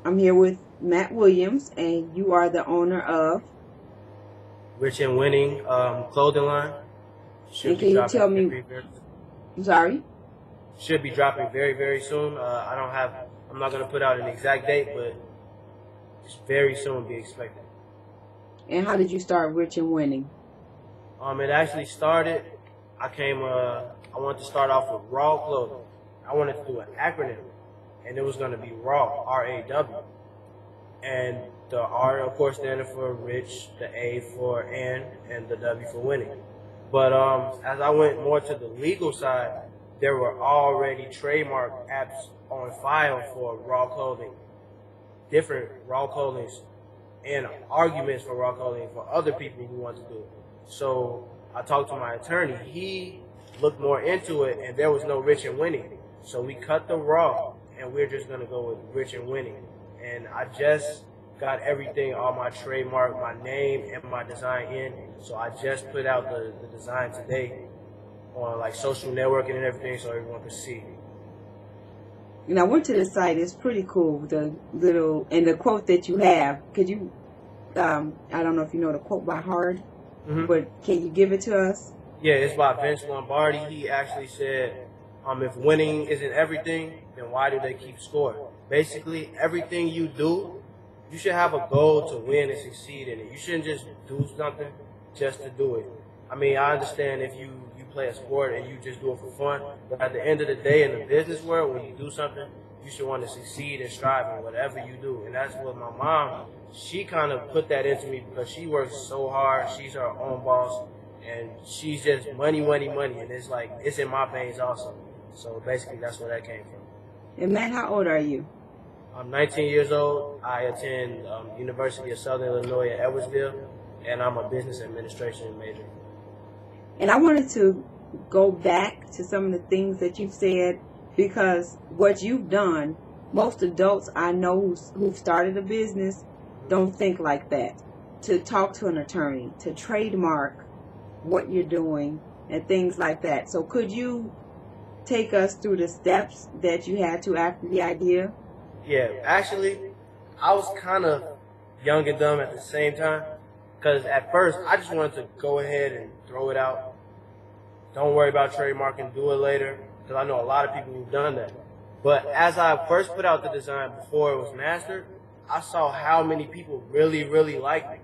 I'm here with Matt Williams, and you are the owner of. Rich and Winning clothing line And should be can you dropping tell me? I'm sorry. very soon. I'm not gonna put out an exact date, but it's very soon be expected. And how did you start Rich and Winning? It actually started. I wanted to start off with Raw clothing. I wanted to do an acronym, and it was gonna be Raw, RAW, and the R, of course, standing for Rich, the A for and the W for Winning. But as I went more to the legal side, there were already trademark apps on file for raw clothing, different raw clothings, and arguments for raw clothing for other people who want to do it. So I talked to my attorney. He looked more into it, and there was no Rich and Winning. So we cut the raw, and we're just gonna go with Rich and Winning. And I just got everything, all my trademark, my name, and my design in. So I just put out the design today on like social networking and everything, so everyone can see. And I went to the site. It's pretty cool. The little and the quote that you have. Could you? I don't know if you know the quote by heart, but can you give it to us? Yeah, it's by Vince Lombardi. He actually said, if winning isn't everything, then why do they keep score? Basically, everything you do, you should have a goal to win and succeed in it. You shouldn't just do something just to do it. I mean, I understand if you play a sport and you just do it for fun, but at the end of the day, in the business world, when you do something, you should want to succeed and strive in whatever you do. And that's what my mom, she kind of put that into me because she works so hard. She's her own boss, and she's just money, money, money. And it's like, it's in my veins also. So basically, that's where that came from. And Matt, how old are you? I'm 19 years old. I attend University of Southern Illinois at Edwardsville, and I'm a business administration major. And I wanted to go back to some of the things that you've said, because what you've done, most adults I know who've started a business don't think like that. To talk to an attorney, to trademark what you're doing, and things like that. So could you take us through the steps that you had to after the idea? Yeah, actually, I was kind of young and dumb at the same time, because at first I just wanted to go ahead and throw it out. Don't worry about trademarking, do it later, because I know a lot of people who've done that. But as I first put out the design before it was mastered, I saw how many people really, really liked it,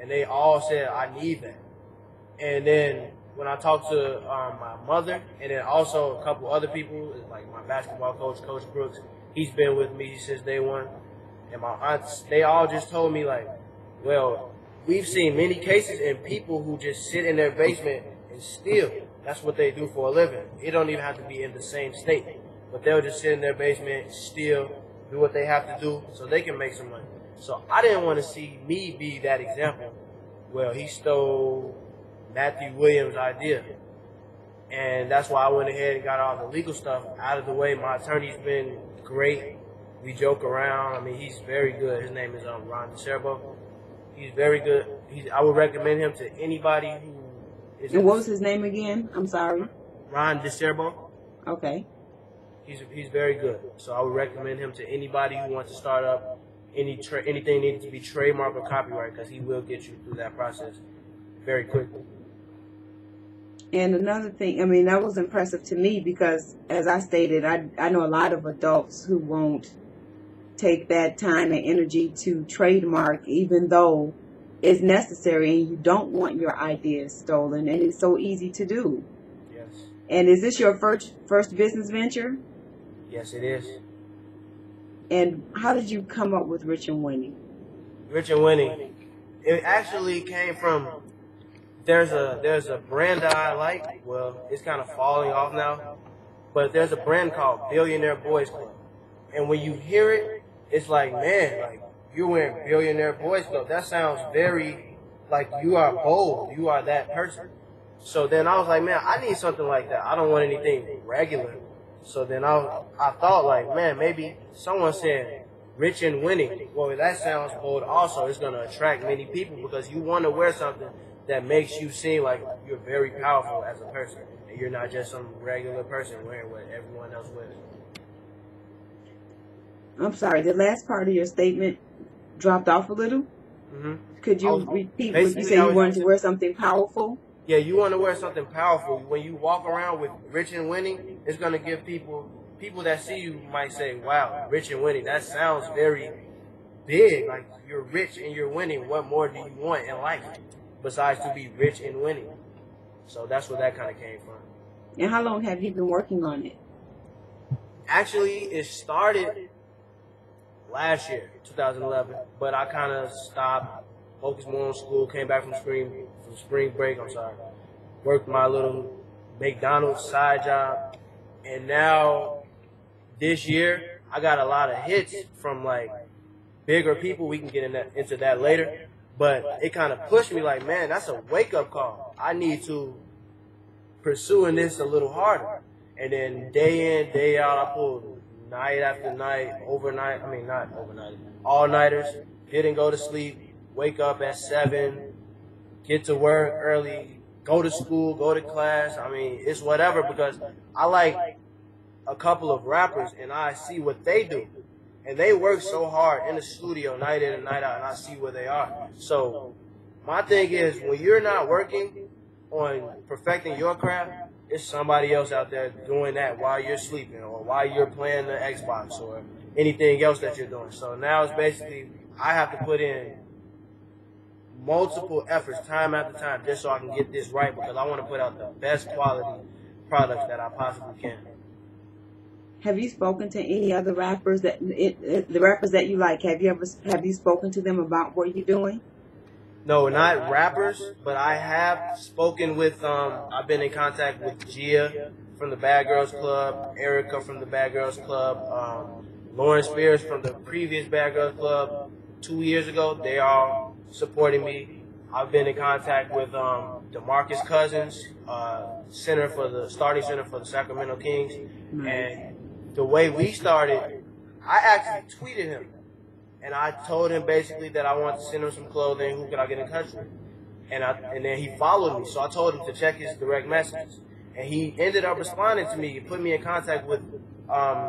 and they all said, I need that. And then when I talked to my mother, and then also a couple other people, like my basketball coach, Coach Brooks, he's been with me since day one, and my aunts, they all just told me like, well, we've seen many cases in people who just sit in their basement and steal. That's what they do for a living. It don't even have to be in the same state, but they'll just sit in their basement, steal, do what they have to do so they can make some money. So I didn't want to see me be that example. Well, he stole Matthew Williams' idea, and that's why I went ahead and got all the legal stuff out of the way. My attorney's been great. We joke around. I mean, he's very good. His name is Ron DeCerbo. He's very good. I would recommend him to anybody who is. And what was his name again? I'm sorry. Ron DeCerbo. Okay. He's very good. So I would recommend him to anybody who wants to start up anything needed to be trademark or copyright, because he will get you through that process very quickly. And another thing, I mean, that was impressive to me because, as I stated, I know a lot of adults who won't take that time and energy to trademark, even though it's necessary and you don't want your ideas stolen, and it's so easy to do. Yes. And is this your first business venture? Yes, it is. And how did you come up with Rich and Winning? Rich and Winning, it actually came from, there's a brand that I like. Well, it's kind of falling off now, but there's a brand called Billionaire Boys Club, and when you hear it, it's like, man, like, you're wearing Billionaire Boys Club. That sounds very like you are bold. You are that person. So then I was like, man, I need something like that. I don't want anything regular. So then I thought, like, man, maybe someone said Rich and Winning. Well, that sounds bold also. It's going to attract many people because you want to wear something that makes you seem like you're very powerful as a person. And you're not just some regular person wearing what everyone else wears. I'm sorry, the last part of your statement dropped off a little. Hmm. Could you repeat what you said? You wanted to wear something powerful? Yeah, you want to wear something powerful. When you walk around with rich and winning, it's going to give people that see you might say, wow, rich and winning. That sounds very big. Like, you're rich and you're winning. What more do you want in life besides to be rich and winning? So that's where that kind of came from. And how long have you been working on it? Actually, it started last year, 2011, but I kind of stopped, focused more on school, came back from spring break, worked my little McDonald's side job, and now this year I got a lot of hits from like bigger people. We can get into that later, but it kind of pushed me like, man, that's a wake-up call. I need to pursuing this a little harder. And then day in, day out, I pulled night after night, all-nighters, didn't go to sleep, wake up at 7, get to work early, go to school, go to class. I mean, it's whatever, because I like a couple of rappers and I see what they do. And they work so hard in the studio night in and night out, and I see where they are. So my thing is, when you're not working on perfecting your craft, it's somebody else out there doing that while you're sleeping or while you're playing the Xbox or anything else that you're doing. So now it's basically, I have to put in multiple efforts time after time just so I can get this right, because I want to put out the best quality products that I possibly can. Have you spoken to any other rappers the rappers that you like? Have you spoken to them about what you're doing? No, not rappers, but I have spoken with, I've been in contact with Gia from the Bad Girls Club, Erica from the Bad Girls Club, Lauren Spears from the previous Bad Girls Club 2 years ago. They are supporting me. I've been in contact with DeMarcus Cousins, starting center for the Sacramento Kings. And the way we started, I actually tweeted him. And I told him basically that I wanted to send him some clothing. Who could I get in touch with? And then he followed me. So I told him to check his direct messages. And he ended up responding to me. He put me in contact with,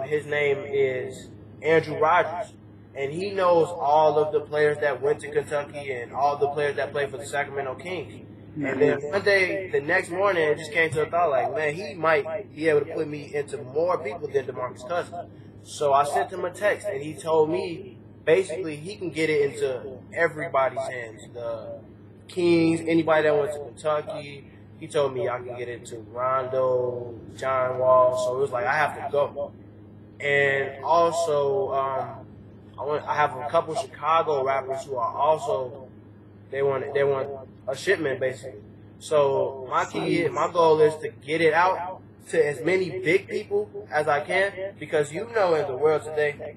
his name is Andrew Rogers. And he knows all of the players that went to Kentucky and all the players that play for the Sacramento Kings. And then one day, the next morning, it just came to a thought like, man, he might be able to put me into more people than DeMarcus Cousins. So I sent him a text, and he told me basically he can get it into everybody's hands. The Kings, anybody that went to Kentucky. He told me I can get it to Rondo, John Wall. So it was like, I have to go. And also, I have a couple Chicago rappers who are also, they want a shipment basically. So my goal is to get it out to as many big people as I can, because you know, in the world today,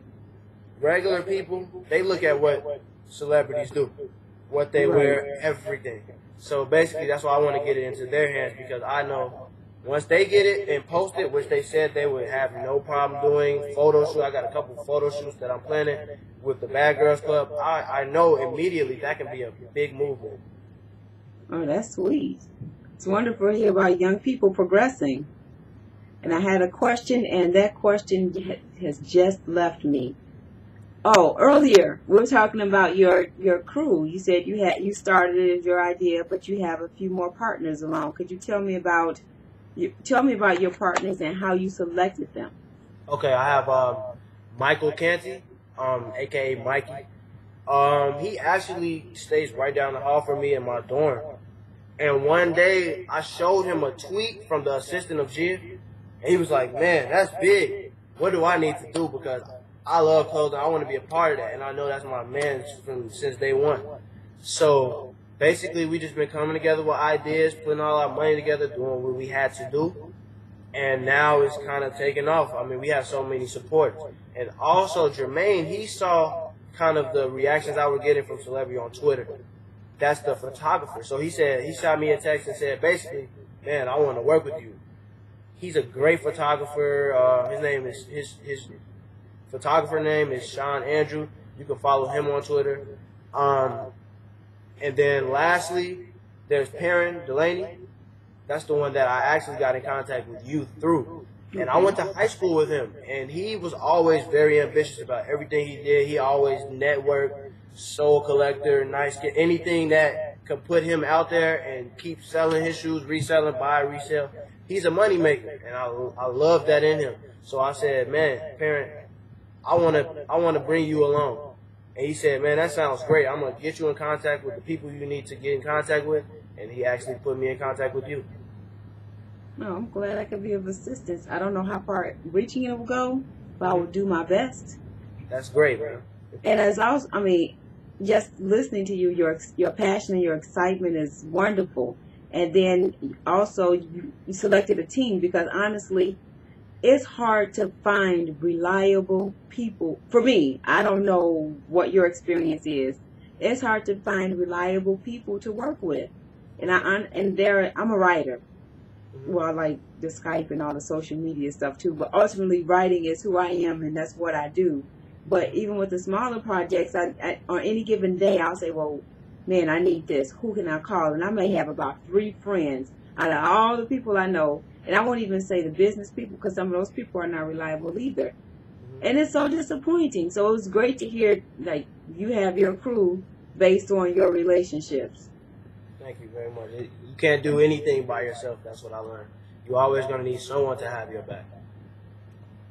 regular people, they look at what celebrities do, what they wear, everything. So basically, that's why I want to get it into their hands, because I know once they get it and post it, which they said they would have no problem doing, photo shoot. I got a couple of photo shoots that I'm planning with the Bad Girls Club. I know immediately that can be a big movement. Oh, that's sweet. It's wonderful to hear about young people progressing. And I had a question, and that question has just left me. Oh, earlier we were talking about your crew. You said you started it as your idea, but you have a few more partners along. Could you tell me about your partners and how you selected them? Okay, I have Michael Canty, aka Mikey. He actually stays right down the hall from me in my dorm. And one day I showed him a tweet from the assistant of Gia, and he was like, "Man, that's big. What do I need to do? Because I love clothing. I want to be a part of that, and I know that's my man since day one." So basically, we just been coming together with ideas, putting all our money together, doing what we had to do, and now it's kind of taking off. I mean, we have so many supporters, and also Jermaine, he saw kind of the reactions I was getting from celebrity on Twitter. That's the photographer. So he shot me a text and said, basically, "Man, I want to work with you." He's a great photographer. His photographer name is Sean Andrew. You can follow him on Twitter. And then lastly, there's Perrin Delaney. That's the one that I actually got in contact with you through. And I went to high school with him, and he was always very ambitious about everything he did. He always networked, soul collector, nice kid, anything that could put him out there and keep selling his shoes, reselling, buy, resell. He's a money maker, and I love that in him. So I said, man, parent, I want to bring you along. And he said, man, that sounds great. I'm going to get you in contact with the people you need to get in contact with. And he actually put me in contact with you. No, I'm glad I could be of assistance. I don't know how far reaching it will go, but I will do my best. That's great, man. And as I mean, just listening to you, your passion and your excitement is wonderful. And then also you selected a team, because honestly, it's hard to find reliable people. For me, I don't know what your experience is. It's hard to find reliable people to work with. And I'm a writer. Well, I like the Skype and all the social media stuff too, but ultimately writing is who I am, and that's what I do. But even with the smaller projects, I on any given day, I'll say, well, man, I need this. Who can I call? And I may have about 3 friends out of all the people I know. And I won't even say the business people, because some of those people are not reliable either. And it's so disappointing. So it was great to hear, like, you have your crew based on your relationships. Thank you very much. You can't do anything by yourself. That's what I learned. You're always going to need someone to have your back.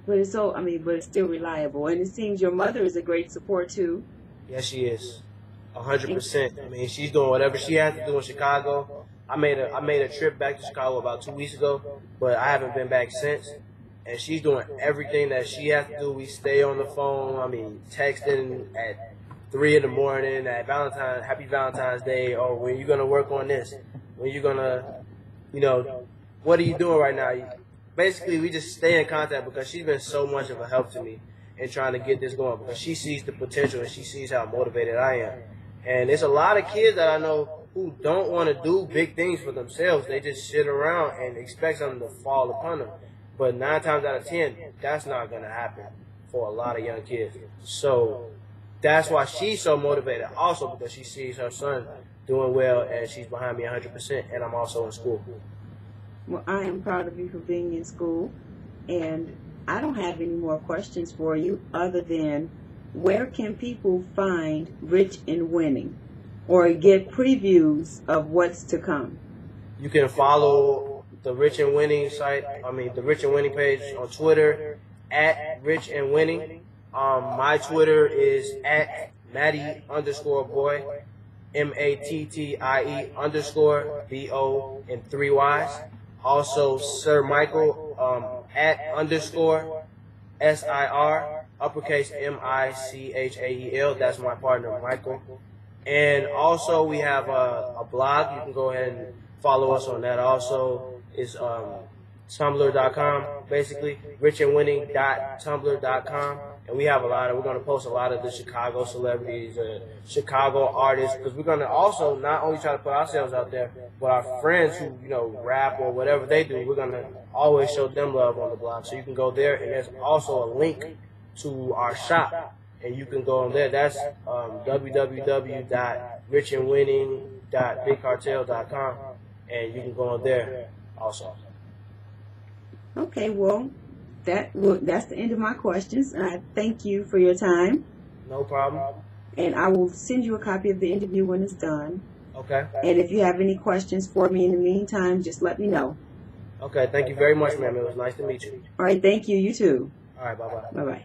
But it's but it's still reliable. And it seems your mother is a great support too. Yes, she is. 100%. I mean, she's doing whatever she has to do in Chicago. I made a trip back to Chicago about 2 weeks ago, but I haven't been back since. And she's doing everything that she has to do. We stay on the phone. I mean, texting at 3 in the morning at Happy Valentine's Day, or when you gonna work on this, when you gonna, what are you doing right now? Basically, we just stay in contact, because she's been so much of a help to me in trying to get this going, because she sees the potential and she sees how motivated I am. And there's a lot of kids that I know who don't want to do big things for themselves. They just sit around and expect something to fall upon them. But 9 times out of 10, that's not going to happen for a lot of young kids. So that's why she's so motivated, also because she sees her son doing well, and she's behind me 100%, and I'm also in school. Well, I am proud of you for being in school, and I don't have any more questions for you other than, where can people find Rich and Winning or get previews of what's to come? You can follow the Rich and Winning the Rich and Winning page on Twitter, at Rich and Winning. My Twitter is at Matty_boy, MATTIE_BO and 3 Ys. Also, Sir Michael, at _SIR, uppercase MICHAEL. That's my partner, Michael. And also, we have a blog. You can go ahead and follow us on that. Also, it's Tumblr.com, basically, richandwinning.tumblr.com. And we have we're going to post a lot of the Chicago celebrities, Chicago artists, because we're going to also not only try to put ourselves out there, but our friends who, rap or whatever they do, we're going to always show them love on the blog. So you can go there, and there's also a link to our shop, and you can go on there. That's www.richandwinning.bigcartel.com, and you can go on there also. Okay, well, that's the end of my questions. And I thank you for your time. No problem. And I will send you a copy of the interview when it's done. Okay. And if you have any questions for me in the meantime, just let me know. Okay, thank you very much, ma'am. It was nice to meet you. All right, thank you. You too. All right, bye-bye. Bye-bye.